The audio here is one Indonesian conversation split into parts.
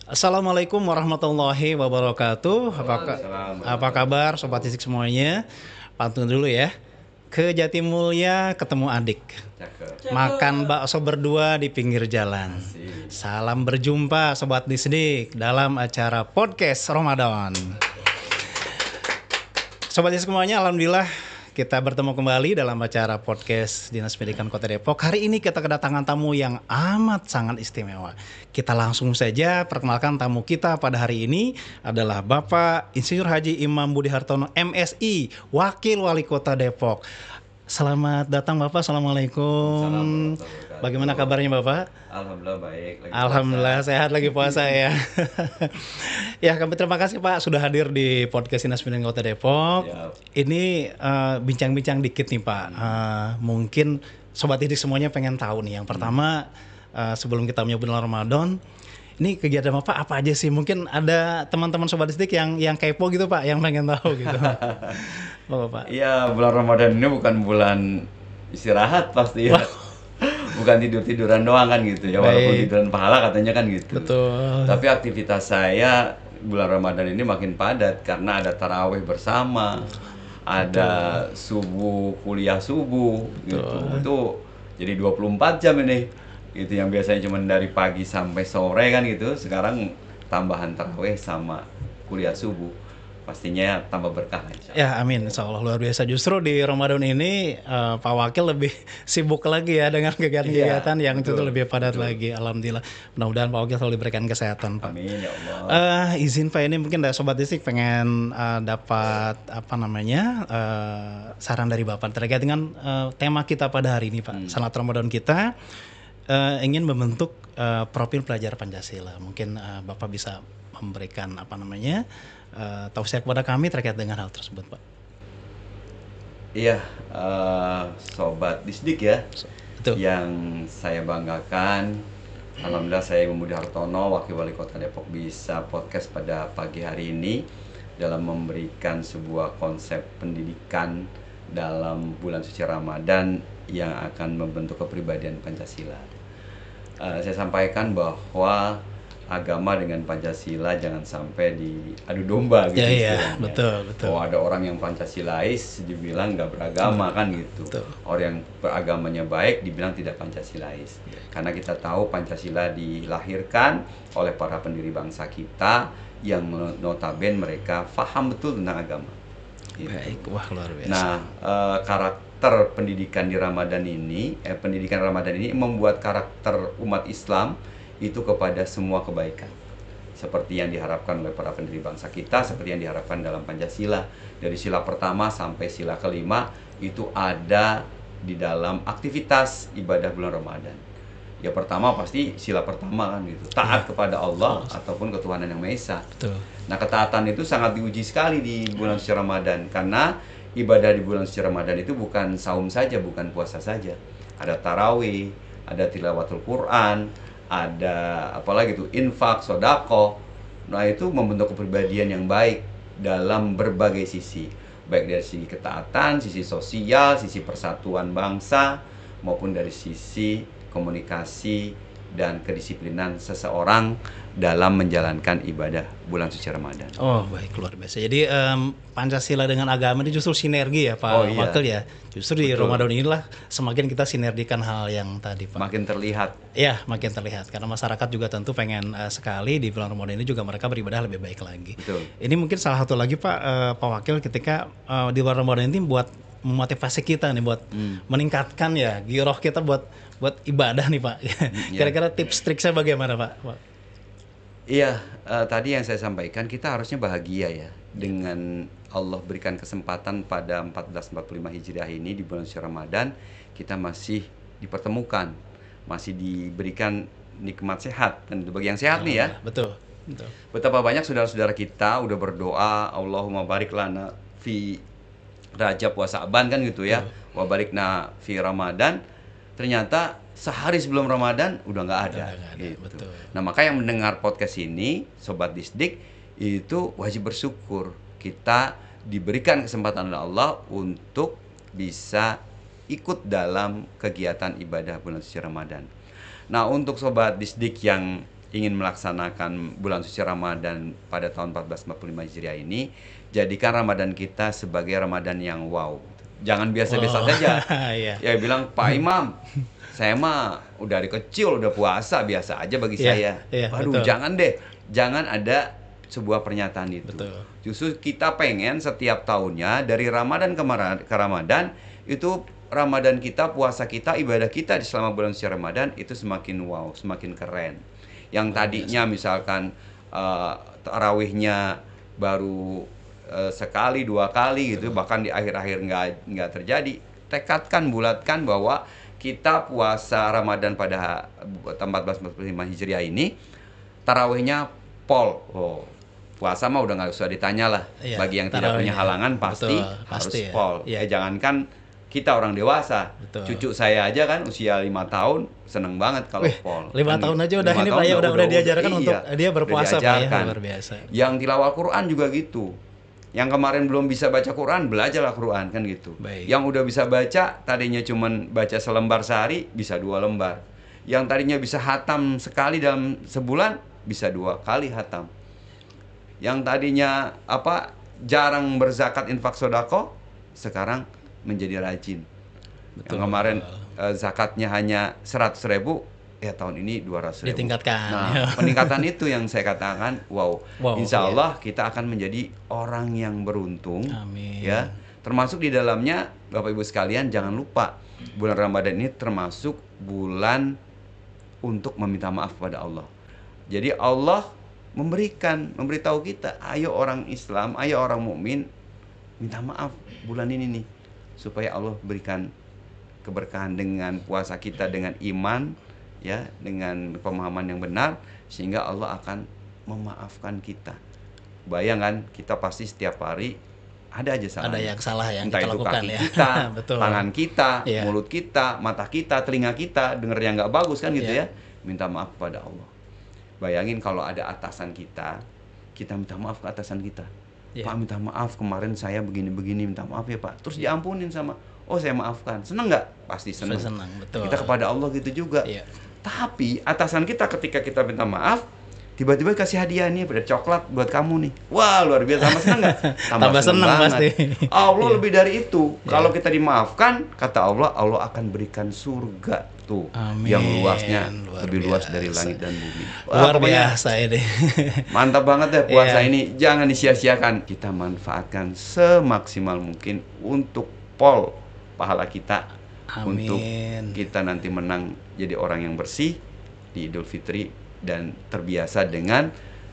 Assalamualaikum warahmatullahi wabarakatuh. Apa kabar Sobat Isik semuanya? Pantun dulu ya. Ke Jatimulya ketemu adik. Makan bakso berdua di pinggir jalan. Salam berjumpa Sobat Disdik dalam acara podcast Ramadan. Sobat Isik semuanya, alhamdulillah kita bertemu kembali dalam acara podcast Dinas Pendidikan Kota Depok. Hari ini kita kedatangan tamu yang amat sangat istimewa. Kita langsung saja perkenalkan tamu kita pada hari ini adalah Bapak Insinyur Haji Imam Budi Hartono MSI, Wakil Wali Kota Depok. Selamat datang Bapak, Assalamualaikum. Bagaimana kabarnya Bapak? Alhamdulillah baik. Alhamdulillah sehat lagi puasa ya. Ya, kami terima kasih Pak sudah hadir di podcast Dinas Pendidikan Kota Depok. Siap. Ini bincang-bincang dikit nih Pak. Mungkin Sobat Didik semuanya pengen tahu nih. Yang pertama, sebelum kita menyebut bulan Ramadan, ini kegiatan Bapak apa aja sih? Mungkin ada teman-teman Sobat Didik yang kepo gitu Pak, yang pengen tahu gitu. Bapak. Iya, bulan Ramadan ini bukan bulan istirahat pasti ya. Bukan tidur-tiduran doang kan gitu ya, walaupun Baik. tiduran pahala katanya kan gitu. Betul. Tapi aktivitas saya bulan Ramadan ini makin padat karena ada tarawih bersama, ada subuh, kuliah subuh gitu. Itu jadi 24 jam ini. Itu yang biasanya cuma dari pagi sampai sore kan gitu. Sekarang tambahan tarawih sama kuliah subuh. Pastinya tambah berkah insya Allah. Ya amin, insya Allah luar biasa. Justru di Ramadan ini Pak Wakil lebih sibuk lagi ya dengan kegiatan-kegiatan Iya, yang itu betul, lebih padat betul. lagi. Alhamdulillah. Mudah-mudahan Pak Wakil selalu diberikan kesehatan Pak. Amin ya Allah. Izin Pak, ini mungkin dari Sobat Disik pengen dapat saran dari Bapak terkait dengan tema kita pada hari ini Pak. Salat Ramadan kita ingin membentuk profil pelajar Pancasila. Mungkin Bapak bisa memberikan tausiah kepada kami terkait dengan hal tersebut Pak. Iya, Sobat Disdik ya, Betul. yang saya banggakan. Alhamdulillah saya Imam Budi Hartono, Wakil Wali Kota Depok bisa podcast pada pagi hari ini dalam memberikan sebuah konsep pendidikan dalam bulan suci Ramadan yang akan membentuk kepribadian Pancasila. Saya sampaikan bahwa agama dengan Pancasila jangan sampai diadu domba gitu Ya, iya, istilahnya. betul. Oh, ada orang yang Pancasilais dibilang nggak beragama kan gitu. Betul. Orang yang beragamanya baik dibilang tidak Pancasilais. Karena kita tahu Pancasila dilahirkan oleh para pendiri bangsa kita yang notabene mereka paham betul tentang agama. Gitu. Baik, wah luar biasa. Nah, karakter pendidikan di Ramadan ini, pendidikan Ramadan ini membuat karakter umat Islam itu kepada semua kebaikan. Seperti yang diharapkan oleh para pendiri bangsa kita, seperti yang diharapkan dalam Pancasila. Dari sila pertama sampai sila kelima itu ada di dalam aktivitas ibadah bulan Ramadan. Ya pertama pasti sila pertama kan gitu, taat kepada Allah ataupun ketuhanan yang Maha Esa. Betul. Nah, ketaatan itu sangat diuji sekali di bulan suci Ramadan karena ibadah di bulan suci Ramadan itu bukan saum saja, bukan puasa saja. Ada tarawih, ada tilawatul Quran, ada apalagi itu infak, sodako. Nah, itu membentuk kepribadian yang baik dalam berbagai sisi, baik dari sisi ketaatan, sisi sosial, sisi persatuan bangsa, maupun dari sisi komunikasi dan kedisiplinan seseorang dalam menjalankan ibadah bulan suci Ramadan. Oh baik, luar biasa. Jadi Pancasila dengan agama ini justru sinergi ya Pak Oh, iya. Wakil ya. Justru di Betul. Ramadan inilah semakin kita sinergikan hal yang tadi Pak. Makin terlihat. Ya, makin terlihat karena masyarakat juga tentu pengen sekali di bulan Ramadan ini juga mereka beribadah lebih baik lagi. Betul. Ini mungkin salah satu lagi Pak Wakil ketika di bulan Ramadan ini buat memotivasi kita nih buat meningkatkan ya giroh kita buat ibadah nih Pak. Kira-kira tips triknya bagaimana Pak? Iya, tadi yang saya sampaikan kita harusnya bahagia ya dengan Allah berikan kesempatan pada 1445 Hijriah ini di bulan suci Ramadan kita masih dipertemukan, masih diberikan nikmat sehat dan bagi yang sehat nih ya. Betul. Betul. Betapa banyak saudara-saudara kita udah berdoa, Allahumma barik lana fi Rajab wa Sa'ban kan gitu ya. Wa barikna fi Ramadan. Ternyata sehari sebelum Ramadan udah nggak ada. Udah nggak ada, Gitu. betul. Nah, maka yang mendengar podcast ini, Sobat Disdik, itu wajib bersyukur. Kita diberikan kesempatan oleh Allah untuk bisa ikut dalam kegiatan ibadah bulan suci Ramadan. Nah, untuk Sobat Disdik yang ingin melaksanakan bulan suci Ramadan pada tahun 1445 Hijriah ini, jadikan Ramadan kita sebagai Ramadan yang wow. Jangan biasa-biasa saja. Iya. Ya bilang, Pak Imam, saya mah udah dari kecil udah puasa, biasa aja bagi saya. Waduh, betul. jangan deh. Jangan ada sebuah pernyataan itu. Betul. Justru kita pengen setiap tahunnya dari Ramadan ke Ramadan itu Ramadan kita, puasa kita, ibadah kita di selama bulan suci Ramadan itu semakin wow, semakin keren. Yang tadinya misalkan tarawihnya baru sekali, 2 kali gitu, bahkan di akhir-akhir nggak terjadi. Tekadkan, bulatkan bahwa kita puasa Ramadan pada 1445 Hijriah ini tarawihnya pol. Oh, puasa mah udah nggak usah ditanya lah. Bagi yang tidak punya halangan pasti harus pol. Jangankan kita orang dewasa, cucu saya aja kan usia 5 tahun seneng banget kalau pol. 5 tahun aja udah ini Pak ya, udah diajarkan untuk dia berpuasa Pak ya, luar biasa. Yang tilawah Quran juga gitu. Yang kemarin belum bisa baca Quran, belajarlah Quran kan gitu. Yang udah bisa baca, tadinya cuman baca selembar sehari, bisa 2 lembar. Yang tadinya bisa hatam sekali dalam sebulan, bisa 2 kali hatam. Yang tadinya jarang berzakat infak sodako, sekarang menjadi rajin. Betul. Yang kemarin zakatnya hanya 100.000, ya tahun ini 200.000. Ditingkatkan. Nah, peningkatan itu yang saya katakan, wow insya Allah kita akan menjadi orang yang beruntung. Amin. Ya, termasuk di dalamnya Bapak Ibu sekalian, jangan lupa bulan Ramadan ini termasuk bulan untuk meminta maaf kepada Allah. Jadi Allah memberitahu kita, ayo orang Islam, ayo orang mukmin minta maaf bulan ini nih, supaya Allah berikan keberkahan dengan puasa kita, dengan iman, ya, dengan pemahaman yang benar, sehingga Allah akan memaafkan kita. Bayangkan kita pasti setiap hari ada aja salah. Ada yang salah yang entah kita itu lakukan kaki ya. kita, tangan kita, Yeah. mulut kita, mata kita, telinga kita, denger yang nggak bagus kan gitu ya. Minta maaf kepada Allah. Bayangin kalau ada atasan kita minta maaf ke atasan kita. Pak, minta maaf kemarin saya begini-begini, minta maaf ya Pak. Terus diampunin sama, oh saya maafkan. Seneng nggak? Pasti seneng. Betul. Kita kepada Allah gitu juga. Tapi atasan kita ketika kita minta maaf, tiba-tiba kasih hadiah nih, ada coklat buat kamu nih. Wah, luar biasa. Tambah seneng nggak? Tambah seneng pasti. Allah lebih dari itu. Kalau kita dimaafkan, kata Allah, Allah akan berikan surga tuh. Amin. Yang luasnya lebih luas dari langit dan bumi. Luar biasa ini. Mantap banget deh puasa ini. Jangan disia-siakan. Kita manfaatkan semaksimal mungkin untuk pol pahala kita. Amin. Untuk kita nanti menang jadi orang yang bersih di Idul Fitri dan terbiasa dengan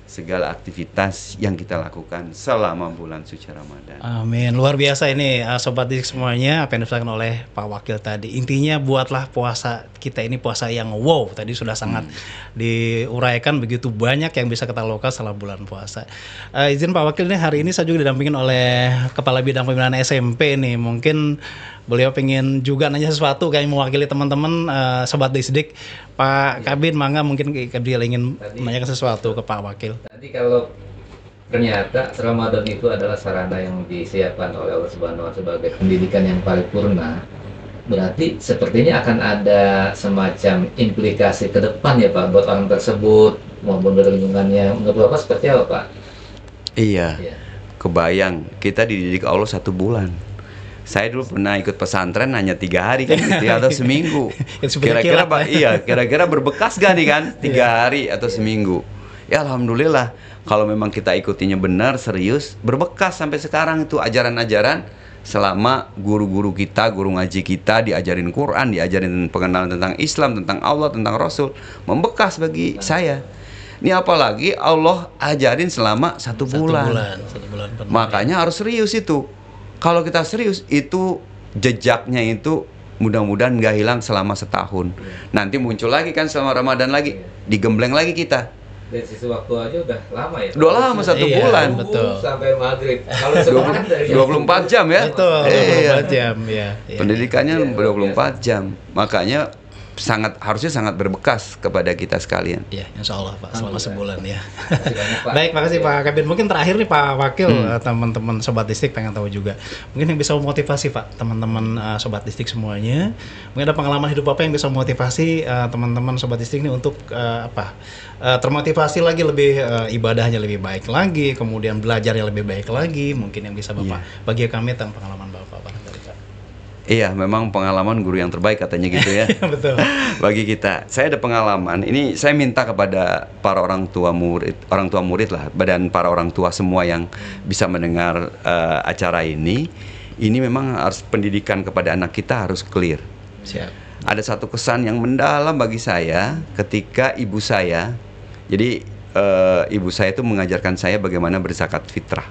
segala aktivitas yang kita lakukan selama bulan suci Ramadan. Amin. Luar biasa ini Sobat Didik semuanya, apa yang disampaikan oleh Pak Wakil tadi. Intinya buatlah puasa kita ini puasa yang wow. Tadi sudah sangat diuraikan, begitu banyak yang bisa kita lakukan setelah bulan puasa. Izin Pak Wakil nih, hari ini saya juga didampingin oleh Kepala Bidang Pembinaan SMP nih. Mungkin beliau pengen juga nanya sesuatu kayak mewakili teman-teman Sobat Didik. Pak Kabin, mangga mungkin dia ingin menanyakan sesuatu ke Pak Wakil. Tadi kalau ternyata Ramadan itu adalah sarana yang disiapkan oleh Allah Subhanahu wa Ta'ala sebagai pendidikan yang paripurna, berarti sepertinya akan ada semacam implikasi ke depan ya Pak buat orang tersebut maupun lingkungannya. Menurut Bapak seperti apa Pak? Iya. Kebayang kita dididik Allah 1 bulan. Saya dulu pernah ikut pesantren hanya 3 hari kan gitu ya, atau seminggu. Kira-kira Pak, kira-kira berbekas gak nih kan 3 hari atau seminggu. Ya alhamdulillah, kalau memang kita ikutinya benar, serius, berbekas sampai sekarang itu ajaran-ajaran selama guru-guru kita, guru ngaji kita diajarin Quran, diajarin pengenalan tentang Islam, tentang Allah, tentang Rasul, membekas bagi saya. Ini apalagi Allah ajarin selama 1 bulan. 1 bulan penuh. Makanya harus serius itu. Kalau kita serius, itu jejaknya itu mudah-mudahan nggak hilang selama setahun. Nanti muncul lagi kan selama Ramadan lagi, digembleng lagi kita. Dari sisi waktu aja udah lama ya. Udah lama 1 bulan. Betul. Sampai maghrib. Kalau sekarang dari 24 jam ya. Betul. 24 jam ya. Pendidikannya 24 jam. Makanya harusnya sangat berbekas kepada kita sekalian. Ya, insya Allah Pak, selama sebulan ya. Makasih banyak, Pak. Baik, makasih Pak Kabir. Mungkin terakhir nih Pak Wakil, teman-teman Sobat Distrik pengen tahu juga. Mungkin yang bisa memotivasi Pak, teman-teman Sobat Distrik semuanya. Mungkin ada pengalaman hidup Bapak yang bisa memotivasi teman-teman Sobat Distrik ini untuk termotivasi lagi lebih ibadahnya lebih baik lagi, kemudian belajarnya lebih baik lagi. Mungkin yang bisa Bapak bagi kami tentang pengalaman Bapak Pak. Iya, memang pengalaman guru yang terbaik katanya gitu ya. Betul. Bagi kita, saya ada pengalaman. Ini saya minta kepada para orang tua murid lah, dan para orang tua semua yang bisa mendengar acara ini memang harus pendidikan kepada anak kita harus clear. Siap. Ada satu kesan yang mendalam bagi saya ketika ibu saya, jadi ibu saya itu mengajarkan saya bagaimana berzakat fitrah.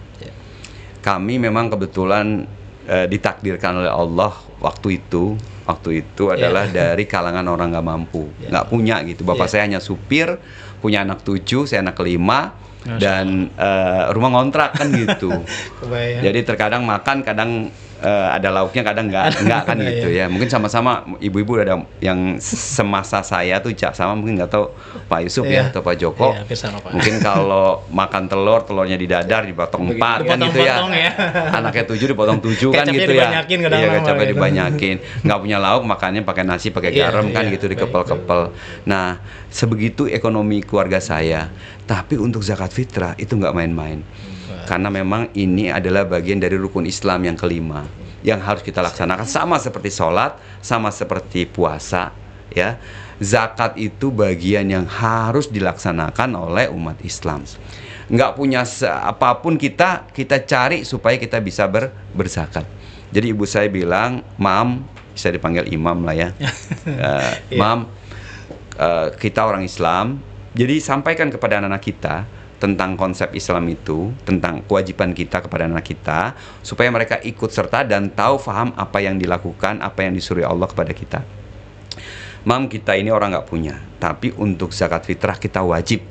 Kami memang kebetulan ditakdirkan oleh Allah waktu itu adalah dari kalangan orang nggak mampu, nggak punya gitu. Bapak saya hanya supir, punya anak 7, saya anak 5, dan rumah ngontrak kan gitu. Jadi terkadang makan, kadang ada lauknya, kadang nggak kan gitu ya. Mungkin sama-sama ibu-ibu ada yang semasa saya tuh sama, mungkin nggak tahu Pak Yusuf ya atau Pak Joko. Mungkin kalau makan telurnya didadar dipotong 4 kan gitu ya. Anaknya 7 dipotong 7 kan gitu ya. Iya, kecapnya dibanyakin. Nggak punya lauk, makannya pakai nasi, pakai garam kan gitu, dikepel-kepel. Nah, sebegitu ekonomi keluarga saya. Tapi untuk zakat fitrah itu nggak main-main. Karena memang ini adalah bagian dari rukun Islam yang kelima yang harus kita laksanakan, sama seperti sholat, sama seperti puasa ya. Zakat itu bagian yang harus dilaksanakan oleh umat Islam. Nggak punya apapun kita cari supaya kita bisa berzakat. Jadi ibu saya bilang, Mam, bisa dipanggil imam lah ya. Mam, kita orang Islam, jadi sampaikan kepada anak-anak kita tentang konsep Islam itu, tentang kewajiban kita kepada anak kita, supaya mereka ikut serta dan tahu, faham apa yang dilakukan, apa yang disuruh Allah kepada kita. Mam, kita ini orang nggak punya, tapi untuk zakat fitrah kita wajib,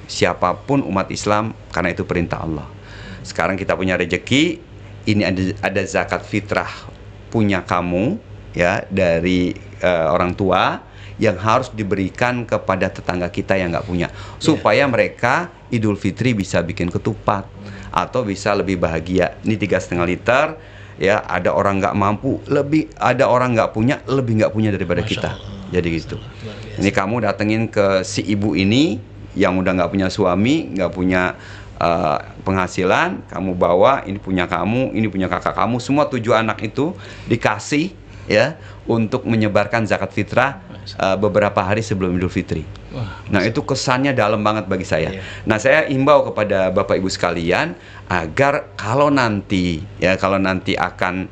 siapapun umat Islam, karena itu perintah Allah. Sekarang kita punya rejeki, ini ada zakat fitrah punya kamu ya, dari orang tua, yang harus diberikan kepada tetangga kita yang nggak punya, supaya mereka Idul Fitri bisa bikin ketupat atau bisa lebih bahagia. Ini 3,5 liter ya, ada orang nggak mampu, ada orang nggak punya, lebih nggak punya daripada kita. Jadi gitu. Ini kamu datengin ke si ibu ini yang udah nggak punya suami, nggak punya penghasilan, kamu bawa, ini punya kamu, ini punya kakak kamu, semua 7 anak itu dikasih ya untuk menyebarkan zakat fitrah beberapa hari sebelum Idul Fitri. Nah, itu kesannya dalam banget bagi saya. Nah, saya himbau kepada Bapak Ibu sekalian agar kalau nanti akan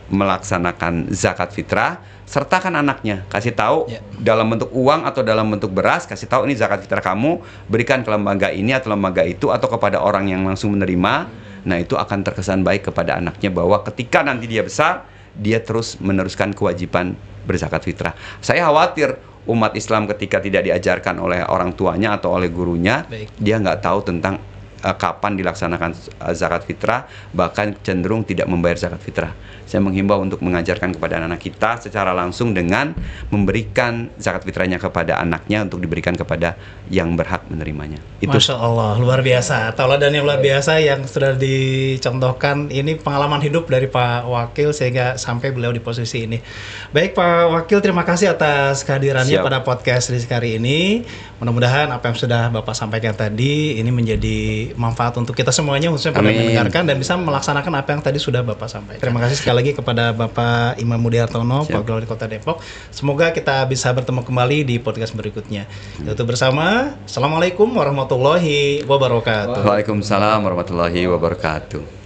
melaksanakan zakat fitrah, sertakan anaknya, kasih tahu dalam bentuk uang atau dalam bentuk beras, kasih tahu ini zakat fitrah kamu, berikan ke lembaga ini atau lembaga itu atau kepada orang yang langsung menerima. Nah, itu akan terkesan baik kepada anaknya bahwa ketika nanti dia besar, dia terus meneruskan kewajiban berzakat fitrah. Saya khawatir umat Islam ketika tidak diajarkan oleh orang tuanya atau oleh gurunya, dia nggak tahu tentang kapan dilaksanakan zakat fitrah, bahkan cenderung tidak membayar zakat fitrah. Saya menghimbau untuk mengajarkan kepada anak-anak kita secara langsung dengan memberikan zakat fitrahnya kepada anaknya untuk diberikan kepada yang berhak menerimanya. Itu. Masya Allah, luar biasa. Tauladan yang luar biasa yang sudah dicontohkan. Ini pengalaman hidup dari Pak Wakil sehingga sampai beliau di posisi ini. Baik Pak Wakil, terima kasih atas kehadirannya pada podcast Rizky ini. Mudah-mudahan apa yang sudah Bapak sampaikan tadi ini menjadi manfaat untuk kita semuanya, khususnya pada mendengarkan dan bisa melaksanakan apa yang tadi sudah Bapak sampaikan. Terima kasih sekali lagi kepada Bapak Imam Mudiartono, Pak Wali Kota Depok. Semoga kita bisa bertemu kembali di podcast berikutnya. Yaitu bersama. Assalamualaikum warahmatullahi wabarakatuh. Waalaikumsalam warahmatullahi wabarakatuh.